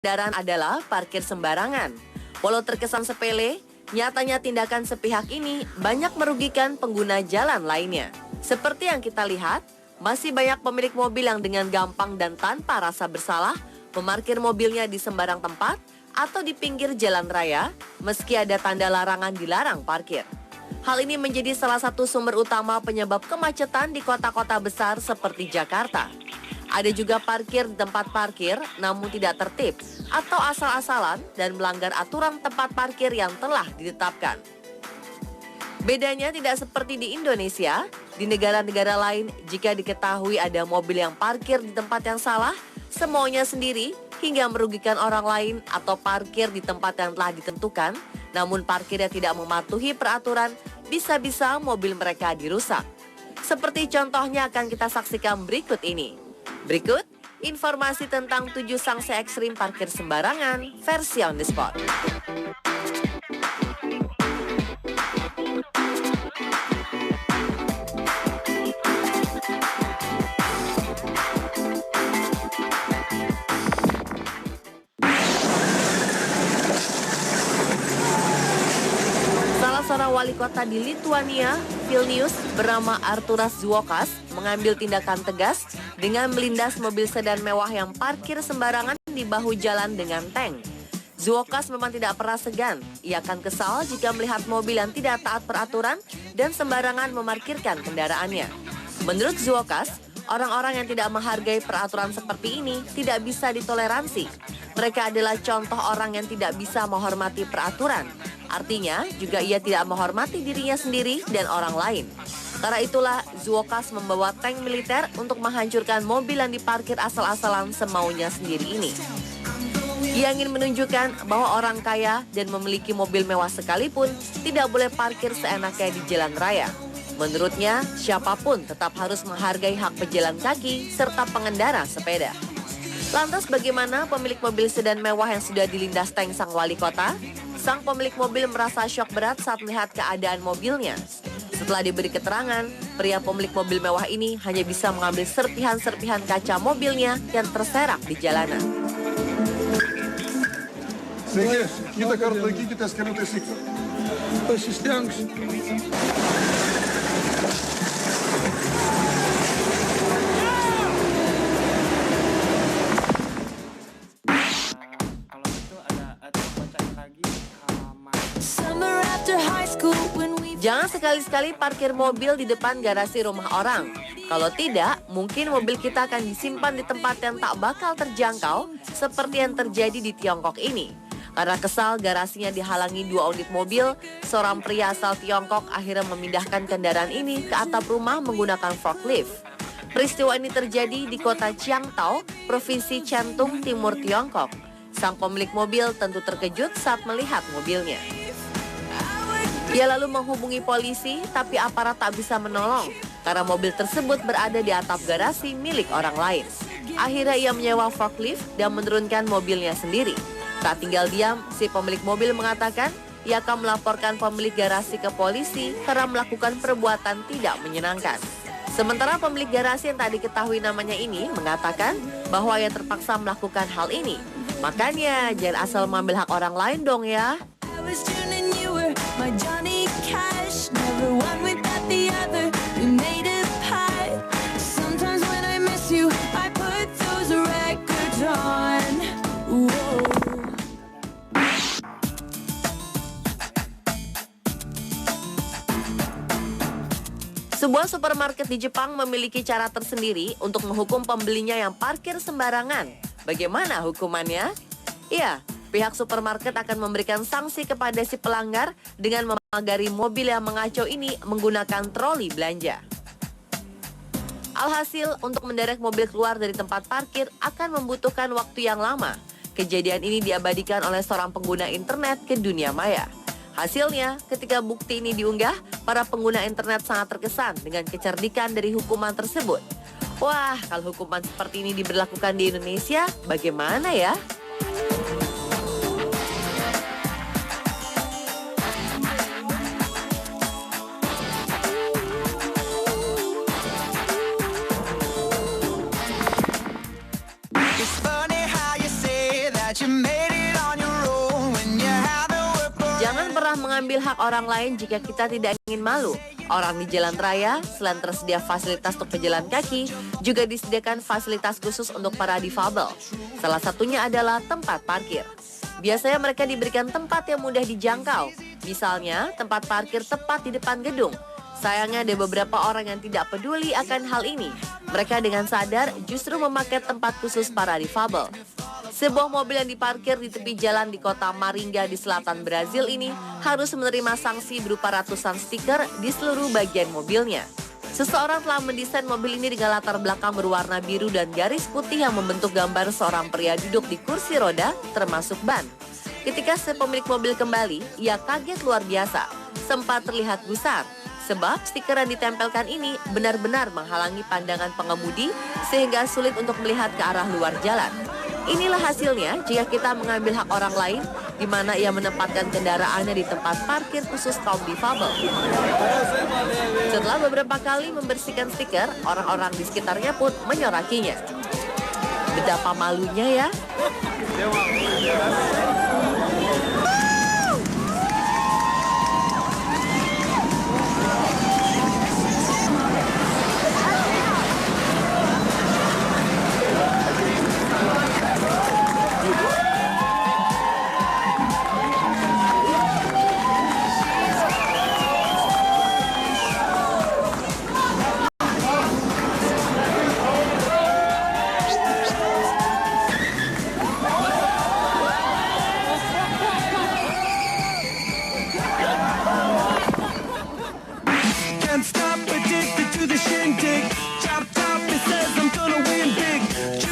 kendaraan adalah parkir sembarangan. Walau terkesan sepele, nyatanya tindakan sepihak ini banyak merugikan pengguna jalan lainnya. Seperti yang kita lihat, masih banyak pemilik mobil yang dengan gampang dan tanpa rasa bersalah memarkir mobilnya di sembarang tempat atau di pinggir jalan raya meski ada tanda larangan dilarang parkir. Hal ini menjadi salah satu sumber utama penyebab kemacetan di kota-kota besar seperti Jakarta. Ada juga parkir di tempat parkir namun tidak tertib atau asal-asalan dan melanggar aturan tempat parkir yang telah ditetapkan. Bedanya tidak seperti di Indonesia, di negara-negara lain jika diketahui ada mobil yang parkir di tempat yang salah, semaunya sendiri hingga merugikan orang lain atau parkir di tempat yang telah ditentukan, namun parkirnya tidak mematuhi peraturan, bisa-bisa mobil mereka dirusak. Seperti contohnya akan kita saksikan berikut ini. Berikut, informasi tentang 7 sanksi ekstrim parkir sembarangan versi on the spot. Salah seorang wali kota di Lituania, Vilnius, bernama Artūras Zuokas, mengambil tindakan tegas dengan melindas mobil sedan mewah yang parkir sembarangan di bahu jalan dengan tank. Zuokas memang tidak pernah segan. Ia akan kesal jika melihat mobil yang tidak taat peraturan dan sembarangan memarkirkan kendaraannya. Menurut Zuokas, orang-orang yang tidak menghargai peraturan seperti ini tidak bisa ditoleransi. Mereka adalah contoh orang yang tidak bisa menghormati peraturan. Artinya, juga ia tidak menghormati dirinya sendiri dan orang lain. Karena itulah, Zuokas membawa tank militer untuk menghancurkan mobil yang diparkir asal-asalan semaunya sendiri ini. Ia ingin menunjukkan bahwa orang kaya dan memiliki mobil mewah sekalipun tidak boleh parkir seenaknya di jalan raya. Menurutnya, siapapun tetap harus menghargai hak pejalan kaki serta pengendara sepeda. Lantas bagaimana pemilik mobil sedan mewah yang sudah dilindas tank sang wali kota? Sang pemilik mobil merasa syok berat saat melihat keadaan mobilnya. Setelah diberi keterangan, pria pemilik mobil mewah ini hanya bisa mengambil serpihan-serpihan kaca mobilnya yang terserak di jalanan. Kita kartu lagi, kita sekarang tesik. Jangan sekali-sekali parkir mobil di depan garasi rumah orang. Kalau tidak, mungkin mobil kita akan disimpan di tempat yang tak bakal terjangkau seperti yang terjadi di Tiongkok ini. Karena kesal garasinya dihalangi 2 unit mobil, seorang pria asal Tiongkok akhirnya memindahkan kendaraan ini ke atap rumah menggunakan forklift. Peristiwa ini terjadi di kota Chiangtao, Provinsi Shantung, Timur Tiongkok. Sang pemilik mobil tentu terkejut saat melihat mobilnya. Ia lalu menghubungi polisi, tapi aparat tak bisa menolong karena mobil tersebut berada di atap garasi milik orang lain. Akhirnya ia menyewa forklift dan menurunkan mobilnya sendiri. Tak tinggal diam, si pemilik mobil mengatakan ia akan melaporkan pemilik garasi ke polisi karena melakukan perbuatan tidak menyenangkan. Sementara pemilik garasi yang tak diketahui namanya ini mengatakan bahwa ia terpaksa melakukan hal ini. Makanya jangan asal mengambil hak orang lain dong ya. Sebuah supermarket di Jepang memiliki cara tersendiri untuk menghukum pembelinya yang parkir sembarangan. Bagaimana hukumannya? Iya, pihak supermarket akan memberikan sanksi kepada si pelanggar dengan memagari mobil yang mengacau ini menggunakan troli belanja. Alhasil, untuk menderek mobil keluar dari tempat parkir akan membutuhkan waktu yang lama. Kejadian ini diabadikan oleh seorang pengguna internet ke dunia maya. Hasilnya, ketika bukti ini diunggah, para pengguna internet sangat terkesan dengan kecerdikan dari hukuman tersebut. Wah, kalau hukuman seperti ini diberlakukan di Indonesia, bagaimana ya? Jangan pernah mengambil hak orang lain jika kita tidak ingin malu. Orang di jalan raya, selain tersedia fasilitas untuk pejalan kaki, juga disediakan fasilitas khusus untuk para difabel. Salah satunya adalah tempat parkir. Biasanya mereka diberikan tempat yang mudah dijangkau. Misalnya, tempat parkir tepat di depan gedung. Sayangnya ada beberapa orang yang tidak peduli akan hal ini. Mereka dengan sadar justru memakai tempat khusus para difabel. Sebuah mobil yang diparkir di tepi jalan di kota Maringá di selatan Brazil ini harus menerima sanksi berupa ratusan stiker di seluruh bagian mobilnya. Seseorang telah mendesain mobil ini dengan latar belakang berwarna biru dan garis putih yang membentuk gambar seorang pria duduk di kursi roda termasuk ban. Ketika si pemilik mobil kembali, ia kaget luar biasa, sempat terlihat gusar. Sebab stiker yang ditempelkan ini benar-benar menghalangi pandangan pengemudi sehingga sulit untuk melihat ke arah luar jalan. Inilah hasilnya jika kita mengambil hak orang lain, di mana ia menempatkan kendaraannya di tempat parkir khusus kaum difabel. Setelah beberapa kali membersihkan stiker, orang-orang di sekitarnya pun menyorakinya. Betapa malunya ya.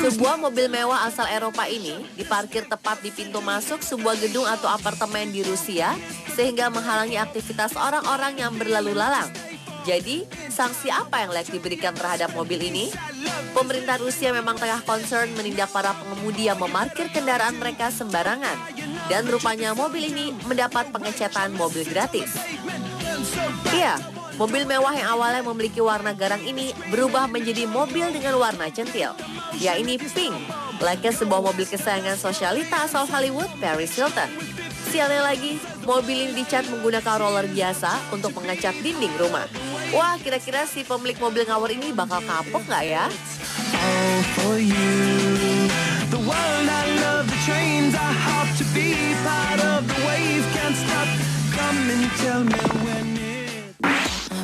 Sebuah mobil mewah asal Eropa ini diparkir tepat di pintu masuk sebuah gedung atau apartemen di Rusia sehingga menghalangi aktivitas orang-orang yang berlalu lalang. Jadi, sanksi apa yang layak diberikan terhadap mobil ini? Pemerintah Rusia memang tengah concern menindak para pengemudi yang memarkir kendaraan mereka sembarangan. Dan rupanya mobil ini mendapat pengecetan mobil gratis. Iya, mobil mewah yang awalnya memiliki warna garang ini berubah menjadi mobil dengan warna centil, yakni pink, layaknya sebuah mobil kesayangan sosialita asal Hollywood, Paris Hilton. Sialnya lagi, mobil ini dicat menggunakan roller biasa untuk mengecat dinding rumah. Wah, kira-kira si pemilik mobil ngawur ini bakal kapok nggak ya? All for you. The world I love, the trains I hop to be part of the wave, can't stop. Come and tell me when it.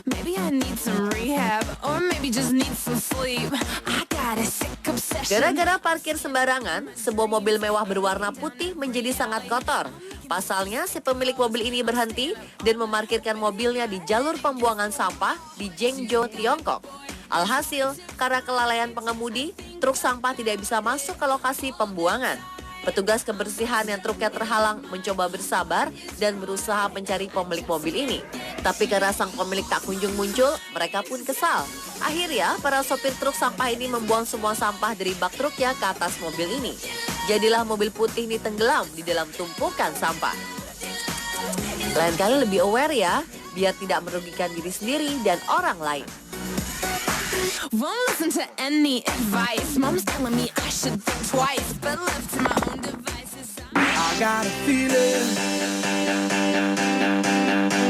Maybe I need some rehab, or maybe just need some sleep. I got a sick obsession. Gara-gara parkir sembarangan, sebuah mobil mewah berwarna putih menjadi sangat kotor. Pasalnya, si pemilik mobil ini berhenti dan memarkirkan mobilnya di jalur pembuangan sampah di Zhengzhou, Tiongkok. Alhasil, karena kelalaian pengemudi, truk sampah tidak bisa masuk ke lokasi pembuangan. Petugas kebersihan yang truknya terhalang mencoba bersabar dan berusaha mencari pemilik mobil ini. Tapi karena sang pemilik tak kunjung muncul, mereka pun kesal. Akhirnya, para sopir truk sampah ini membuang semua sampah dari bak truknya ke atas mobil ini. Jadilah mobil putih ini tenggelam di dalam tumpukan sampah. Lain kali lebih aware ya, biar tidak merugikan diri sendiri dan orang lain. Won't listen to any advice. Mom's telling me I should think twice, but left to my own devices. I got a feeling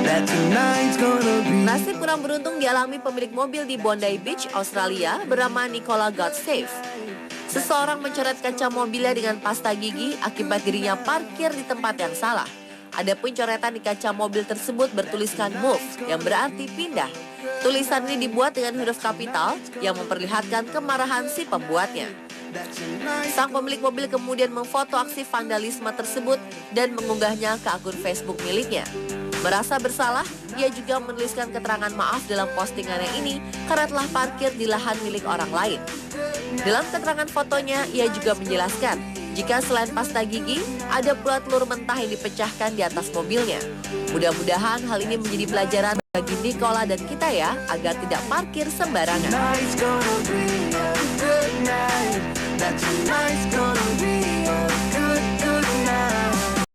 that tonight's gonna be. Nasib kurang beruntung dialami pemilik mobil di Bondi Beach, Australia bernama Nicola Godsafe. Seseorang mencoret kaca mobilnya dengan pasta gigi akibat dirinya parkir di tempat yang salah. Adapun coretan di kaca mobil tersebut bertuliskan move, yang berarti pindah. Tulisan ini dibuat dengan huruf kapital yang memperlihatkan kemarahan si pembuatnya. Sang pemilik mobil kemudian memfoto aksi vandalisme tersebut dan mengunggahnya ke akun Facebook miliknya. Merasa bersalah, ia juga menuliskan keterangan maaf dalam postingannya ini karena telah parkir di lahan milik orang lain. Dalam keterangan fotonya, ia juga menjelaskan jika selain pasta gigi, ada pula telur mentah yang dipecahkan di atas mobilnya. Mudah-mudahan hal ini menjadi pelajaran bagi Nicola dan kita ya, agar tidak parkir sembarangan. Tonight's gonna be a good night. That tonight's gonna be a